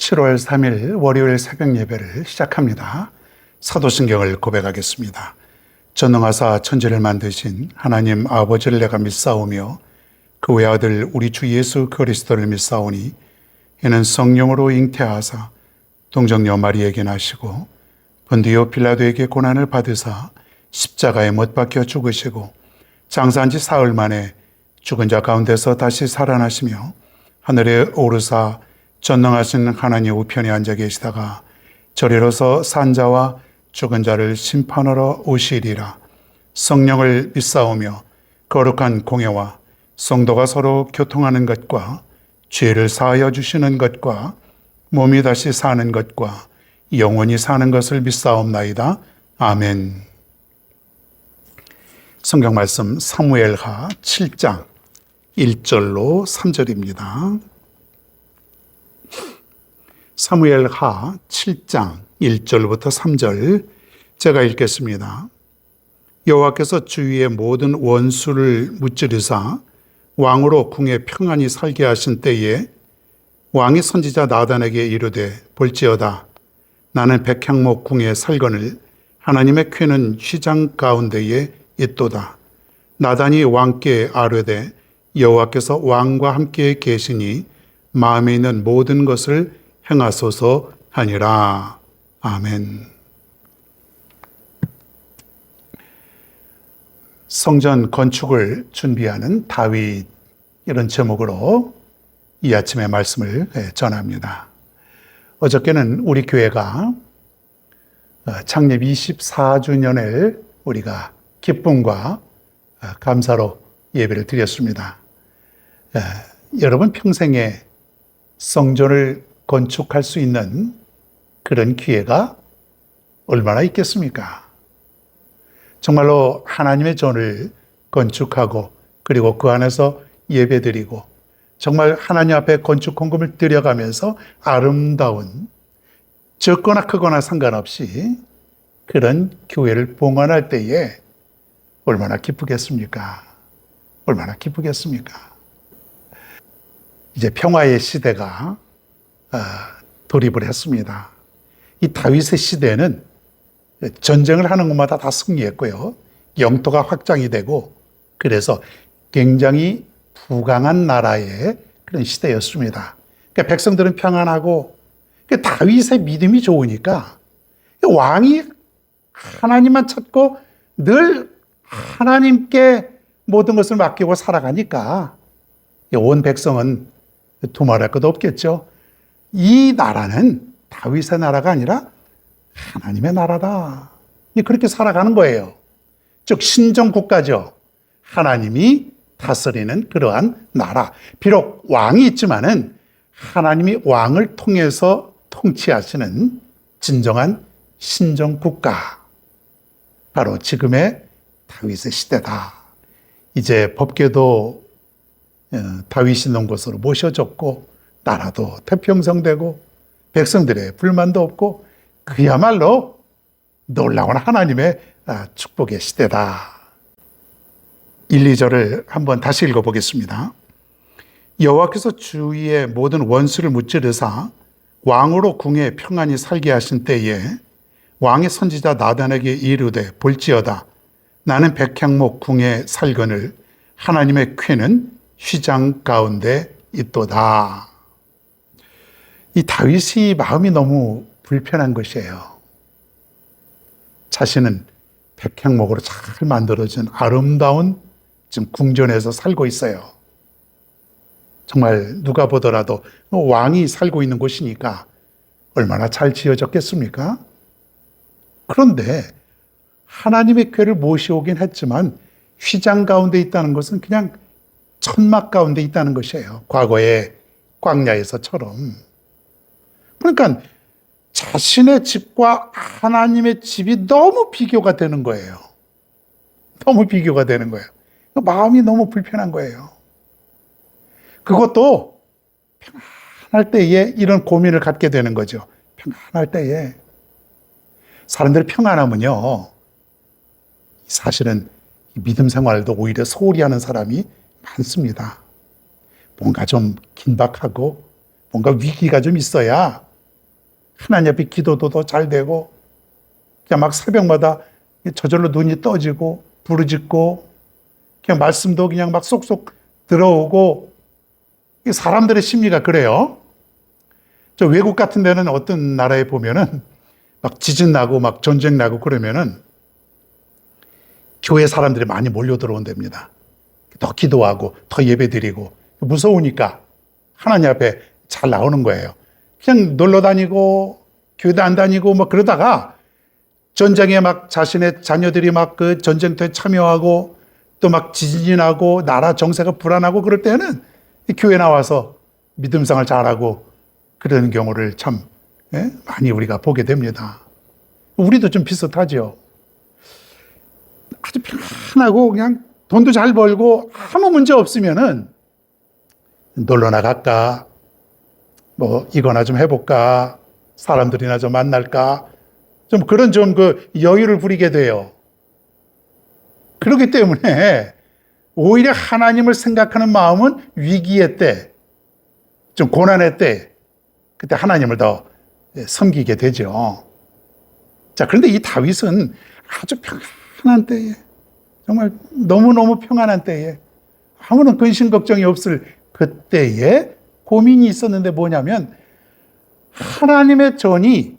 7월 3일 월요일 새벽 예배를 시작합니다. 사도신경을 고백하겠습니다. 전능하사 천지를 만드신 하나님 아버지를 내가 믿사오며 그 외아들 우리 주 예수 그리스도를 믿사오니 이는 성령으로 잉태하사 동정녀 마리에게 나시고 본디오 빌라도에게 고난을 받으사 십자가에 못 박혀 죽으시고 장사한 지 사흘 만에 죽은 자 가운데서 다시 살아나시며 하늘에 오르사 전능하신 하나님 우편에 앉아 계시다가 저리로서 산 자와 죽은 자를 심판하러 오시리라. 성령을 믿사오며 거룩한 공예와 성도가 서로 교통하는 것과 죄를 사하여 주시는 것과 몸이 다시 사는 것과 영원히 사는 것을 믿사옵나이다. 아멘. 성경 말씀 사무엘하 7장 1절로 3절입니다. 사무엘하 7장 1절부터 3절 제가 읽겠습니다. 여호와께서 주위의 모든 원수를 무찌르사 왕으로 궁에 평안히 살게 하신 때에 왕이 선지자 나단에게 이르되 볼지어다 나는 백향목 궁에 살거늘 하나님의 쾌는 휘장 가운데에 있도다. 나단이 왕께 아뢰되 여호와께서 왕과 함께 계시니 마음에 있는 모든 것을 행하소서 하니라. 아멘. 성전 건축을 준비하는 다윗, 이런 제목으로 이 아침에 말씀을 전합니다. 어저께는 우리 교회가 창립 24주년을 우리가 기쁨과 감사로 예배를 드렸습니다. 여러분 평생에 성전을 건축할 수 있는 그런 기회가 얼마나 있겠습니까? 정말로 하나님의 전을 건축하고 그리고 그 안에서 예배드리고 정말 하나님 앞에 건축 헌금을 드려가면서 아름다운 적거나 크거나 상관없이 그런 교회를 봉헌할 때에 얼마나 기쁘겠습니까? 얼마나 기쁘겠습니까? 이제 평화의 시대가 돌입을 했습니다. 이 다윗의 시대는 전쟁을 하는 것마다 다 승리했고요. 영토가 확장이 되고 그래서 굉장히 부강한 나라의 그런 시대였습니다. 그러니까 백성들은 평안하고 다윗의 믿음이 좋으니까 왕이 하나님만 찾고 늘 하나님께 모든 것을 맡기고 살아가니까 온 백성은 두말할 것도 없겠죠. 이 나라는 다윗의 나라가 아니라 하나님의 나라다. 그렇게 살아가는 거예요. 즉 신정국가죠. 하나님이 다스리는 그러한 나라. 비록 왕이 있지만은 하나님이 왕을 통해서 통치하시는 진정한 신정국가. 바로 지금의 다윗의 시대다. 이제 법궤도 다윗이 놓은 곳으로 모셔졌고 나라도 태평성되고 백성들의 불만도 없고 그야말로 놀라운 하나님의 축복의 시대다. 1, 2절을 한번 다시 읽어보겠습니다. 여호와께서 주위의 모든 원수를 무찌르사 왕으로 궁에 평안히 살게 하신 때에 왕의 선지자 나단에게 이르되 볼지어다 나는 백향목 궁에 살거늘 하나님의 쾌는 휘장 가운데 있도다. 이 다윗이 마음이 너무 불편한 것이에요. 자신은 백향목으로 잘 만들어진 아름다운 지금 궁전에서 살고 있어요. 정말 누가 보더라도 왕이 살고 있는 곳이니까 얼마나 잘 지어졌겠습니까? 그런데 하나님의 궤를 모셔오긴 했지만 휘장 가운데 있다는 것은 그냥 천막 가운데 있다는 것이에요. 과거의 광야에서처럼. 그러니까 자신의 집과 하나님의 집이 너무 비교가 되는 거예요. 너무 비교가 되는 거예요. 마음이 너무 불편한 거예요. 그것도 평안할 때에 이런 고민을 갖게 되는 거죠. 평안할 때에. 사람들이 평안하면요. 사실은 믿음 생활도 오히려 소홀히 하는 사람이 많습니다. 뭔가 좀 긴박하고 뭔가 위기가 좀 있어야 하나님 앞에 기도도 더 잘 되고, 그냥 막 새벽마다 저절로 눈이 떠지고, 부르짖고, 그냥 말씀도 그냥 막 쏙쏙 들어오고, 사람들의 심리가 그래요. 저 외국 같은 데는 어떤 나라에 보면은 막 지진 나고 막 전쟁 나고 그러면은 교회 사람들이 많이 몰려 들어온답니다. 더 기도하고 더 예배 드리고 무서우니까 하나님 앞에 잘 나오는 거예요. 그냥 놀러 다니고 교회도 안 다니고 뭐 그러다가 전쟁에 막 자신의 자녀들이 막 그 전쟁터에 참여하고 또 막 지진이 나고 나라 정세가 불안하고 그럴 때는 교회 나와서 믿음생활 잘하고 그러는 경우를 참 많이 우리가 보게 됩니다. 우리도 좀 비슷하죠. 아주 편안하고 그냥 돈도 잘 벌고 아무 문제 없으면은 놀러 나갈까, 뭐 이거나 좀 해볼까, 사람들이나 좀 만날까, 좀 그런 좀 그 여유를 부리게 돼요. 그렇기 때문에 오히려 하나님을 생각하는 마음은 위기의 때, 좀 고난의 때, 그때 하나님을 더 섬기게 되죠. 자, 그런데 이 다윗은 아주 평안한 때에, 정말 너무너무 평안한 때에, 아무런 근심 걱정이 없을 그때에 고민이 있었는데 뭐냐면, 하나님의 전이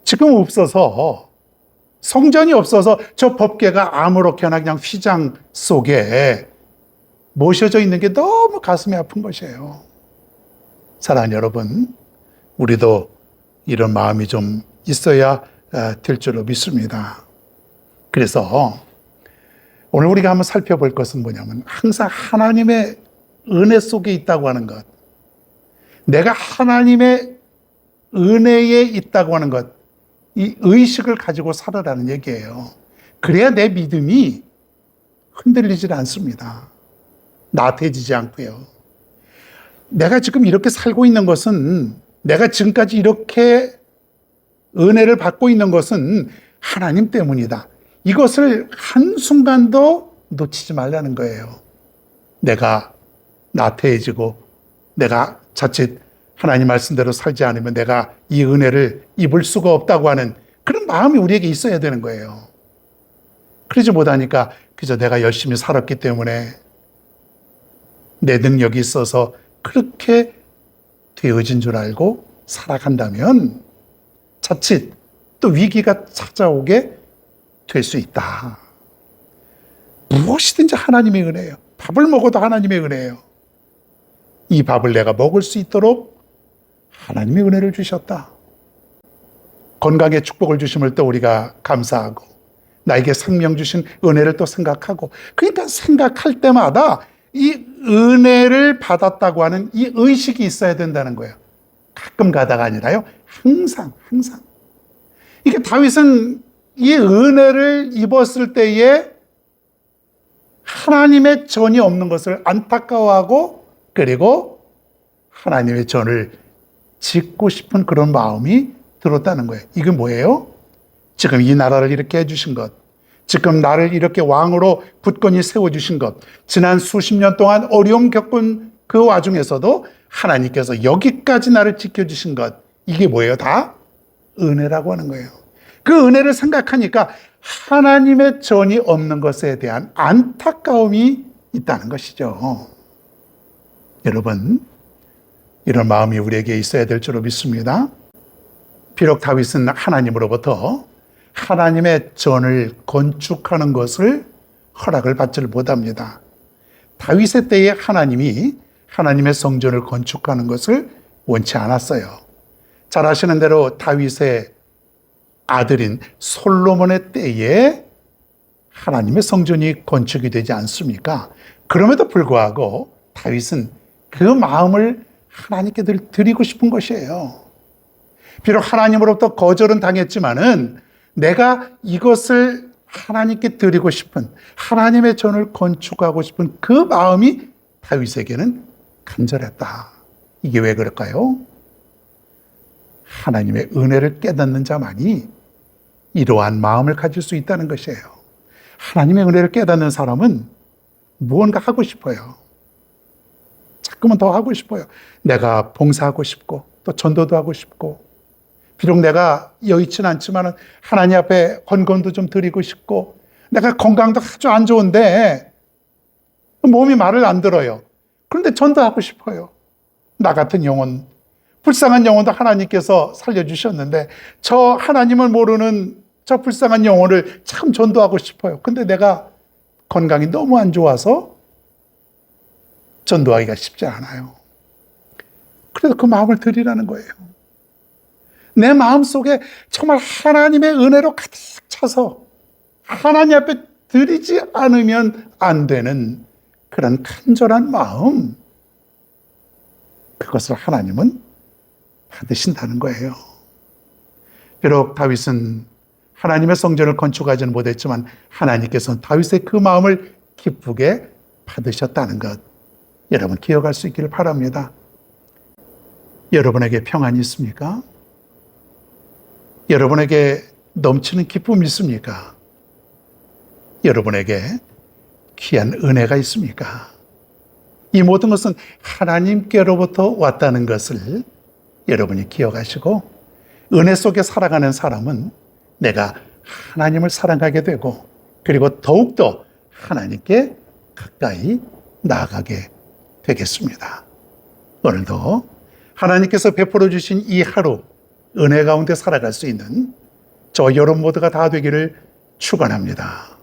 지금 없어서, 성전이 없어서 저 법궤가 아무렇게나 그냥 휘장 속에 모셔져 있는 게 너무 가슴이 아픈 것이에요. 사랑하는 여러분, 우리도 이런 마음이 좀 있어야 될 줄로 믿습니다. 그래서 오늘 우리가 한번 살펴볼 것은 뭐냐면 항상 하나님의 은혜 속에 있다고 하는 것, 내가 하나님의 은혜에 있다고 하는 것, 이 의식을 가지고 살아라는 얘기예요. 그래야 내 믿음이 흔들리질 않습니다. 나태해지지 않고요. 내가 지금 이렇게 살고 있는 것은, 내가 지금까지 이렇게 은혜를 받고 있는 것은 하나님 때문이다. 이것을 한순간도 놓치지 말라는 거예요. 내가 나태해지고 내가 자칫 하나님 말씀대로 살지 않으면 내가 이 은혜를 입을 수가 없다고 하는 그런 마음이 우리에게 있어야 되는 거예요. 그러지 못하니까 그저 내가 열심히 살았기 때문에 내 능력이 있어서 그렇게 되어진 줄 알고 살아간다면 자칫 또 위기가 찾아오게 될 수 있다. 무엇이든지 하나님의 은혜예요. 밥을 먹어도 하나님의 은혜예요. 이 밥을 내가 먹을 수 있도록 하나님의 은혜를 주셨다. 건강의 축복을 주심을 또 우리가 감사하고 나에게 생명 주신 은혜를 또 생각하고, 그러니까 생각할 때마다 이 은혜를 받았다고 하는 이 의식이 있어야 된다는 거예요. 가끔 가다가 아니라요. 항상. 이게 다윗은 이 은혜를 입었을 때에 하나님의 전이 없는 것을 안타까워하고 그리고 하나님의 전을 짓고 싶은 그런 마음이 들었다는 거예요. 이게 뭐예요? 지금 이 나라를 이렇게 해주신 것, 지금 나를 이렇게 왕으로 굳건히 세워주신 것, 지난 수십 년 동안 어려움 겪은 그 와중에서도 하나님께서 여기까지 나를 지켜주신 것, 이게 뭐예요? 다 은혜라고 하는 거예요. 그 은혜를 생각하니까 하나님의 전이 없는 것에 대한 안타까움이 있다는 것이죠. 여러분, 이런 마음이 우리에게 있어야 될 줄로 믿습니다. 비록 다윗은 하나님으로부터 하나님의 전을 건축하는 것을 허락을 받지를 못합니다. 다윗의 때에 하나님이 하나님의 성전을 건축하는 것을 원치 않았어요. 잘 아시는 대로 다윗의 아들인 솔로몬의 때에 하나님의 성전이 건축이 되지 않습니까? 그럼에도 불구하고 다윗은 그 마음을 하나님께 드리고 싶은 것이에요. 비록 하나님으로부터 거절은 당했지만은 내가 이것을 하나님께 드리고 싶은, 하나님의 전을 건축하고 싶은 그 마음이 다윗에게는 간절했다. 이게 왜 그럴까요? 하나님의 은혜를 깨닫는 자만이 이러한 마음을 가질 수 있다는 것이에요. 하나님의 은혜를 깨닫는 사람은 무언가 하고 싶어요. 자꾸만 더 하고 싶어요. 내가 봉사하고 싶고 또 전도도 하고 싶고 비록 내가 여의치는 않지만 하나님 앞에 헌금도 좀 드리고 싶고, 내가 건강도 아주 안 좋은데 몸이 말을 안 들어요. 그런데 전도하고 싶어요. 나 같은 영혼, 불쌍한 영혼도 하나님께서 살려주셨는데 저 하나님을 모르는 저 불쌍한 영혼을 참 전도하고 싶어요. 근데 내가 건강이 너무 안 좋아서 전도하기가 쉽지 않아요. 그래서 그 마음을 드리라는 거예요. 내 마음속에 정말 하나님의 은혜로 가득 차서 하나님 앞에 드리지 않으면 안 되는 그런 간절한 마음, 그것을 하나님은 받으신다는 거예요. 비록 다윗은 하나님의 성전을 건축하지는 못했지만 하나님께서는 다윗의 그 마음을 기쁘게 받으셨다는 것, 여러분 기억할 수 있기를 바랍니다. 여러분에게 평안이 있습니까? 여러분에게 넘치는 기쁨이 있습니까? 여러분에게 귀한 은혜가 있습니까? 이 모든 것은 하나님께로부터 왔다는 것을 여러분이 기억하시고, 은혜 속에 살아가는 사람은 내가 하나님을 사랑하게 되고, 그리고 더욱더 하나님께 가까이 나아가게 되겠습니다. 오늘도 하나님께서 베풀어 주신 이 하루, 은혜 가운데 살아갈 수 있는 저 여러분 모두가 다 되기를 축원합니다.